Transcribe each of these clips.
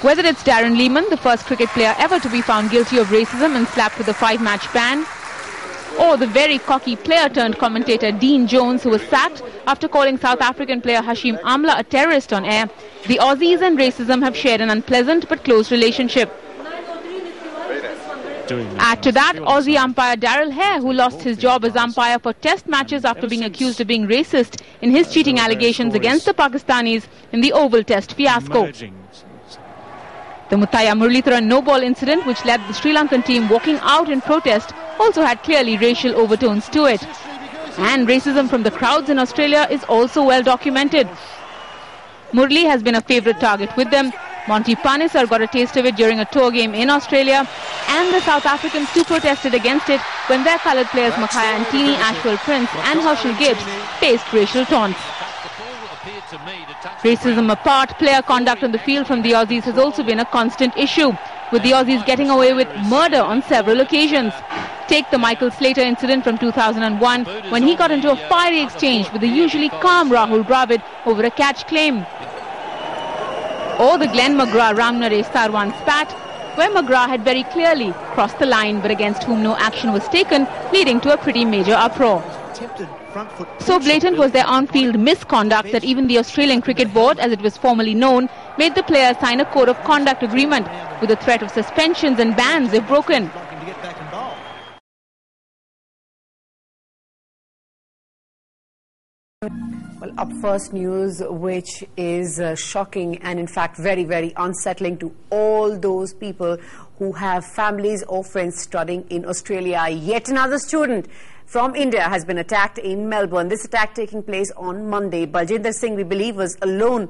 Whether it's Darren Lehman, the first cricket player ever to be found guilty of racism and slapped with a 5-match ban, or the very cocky player-turned-commentator Dean Jones, who was sacked after calling South African player Hashim Amla a terrorist on air, the Aussies and racism have shared an unpleasant but close relationship. Add to that, Aussie umpire Daryl Hare, who lost his job as umpire for test matches after being accused of being racist in his cheating allegations against the Pakistanis in the Oval Test fiasco. The Muthaiya Muralitharan no-ball incident, which led the Sri Lankan team walking out in protest, also had clearly racial overtones to it. And racism from the crowds in Australia is also well documented. Murli has been a favourite target with them. Monty Panesar got a taste of it during a tour game in Australia, and the South Africans too protested against it when their coloured players Makhaya Antini, Ashwell Prince and Herschel Gibbs faced racial taunts. Racism apart, player conduct on the field from the Aussies has also been a constant issue, with the Aussies getting away with murder on several occasions. Take the Michael Slater incident from 2001, when he got into a fiery exchange with the usually calm Rahul Dravid over a catch claim. Or the Glenn McGrath-Ramnaresh Sarwan spat, where McGrath had very clearly crossed the line but against whom no action was taken, leading to a pretty major uproar. So blatant was their on-field misconduct that even the Australian Cricket Board, as it was formerly known, made the players sign a code of conduct agreement with the threat of suspensions and bans if broken. Well, up first news, which is shocking and in fact very, very unsettling to all those people who have families or friends studying in Australia. Yet another student from India has been attacked in Melbourne. This attack taking place on Monday. Baljinder Singh, we believe, was alone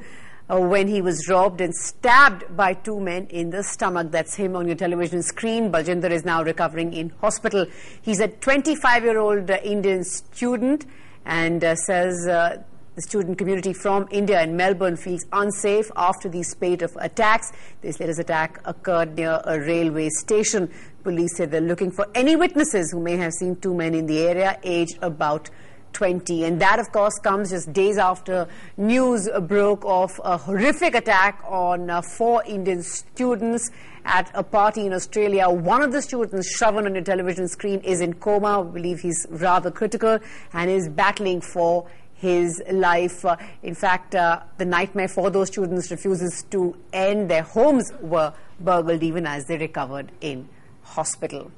when he was robbed and stabbed by two men in the stomach. That's him on your television screen. Baljinder is now recovering in hospital. He's a 25-year-old Indian student, and says the student community from India in Melbourne feels unsafe after the spate of attacks. This latest attack occurred near a railway station. Police say they're looking for any witnesses who may have seen two men in the area, aged about 20. And that, of course, comes just days after news broke of a horrific attack on 4 Indian students at a party in Australia. One of the students, Shravan on your television screen, is in coma. We believe he's rather critical and is battling for his life. In fact, the nightmare for those students refuses to end. Their homes were burgled even as they recovered in hospital.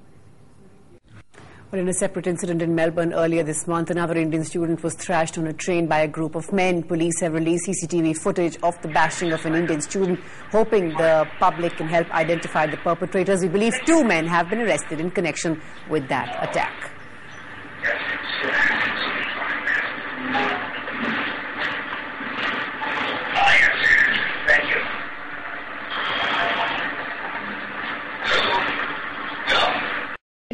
Well, in a separate incident in Melbourne earlier this month, another Indian student was thrashed on a train by a group of men. Police have released CCTV footage of the bashing of an Indian student, hoping the public can help identify the perpetrators. We believe 2 men have been arrested in connection with that attack.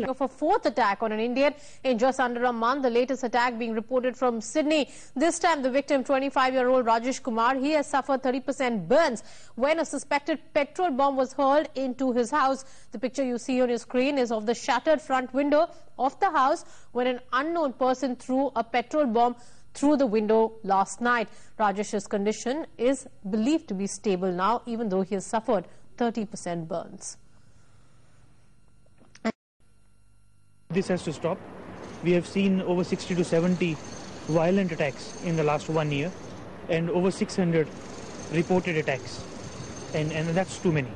Of a 4th attack on an Indian in just under a month, the latest attack being reported from Sydney. This time the victim, 25-year-old Rajesh Kumar, he has suffered 30% burns when a suspected petrol bomb was hurled into his house. The picture you see on your screen is of the shattered front window of the house when an unknown person threw a petrol bomb through the window last night. Rajesh's condition is believed to be stable now, even though he has suffered 30% burns. This has to stop. We have seen over 60 to 70 violent attacks in the last 1 year and over 600 reported attacks, and that's too many.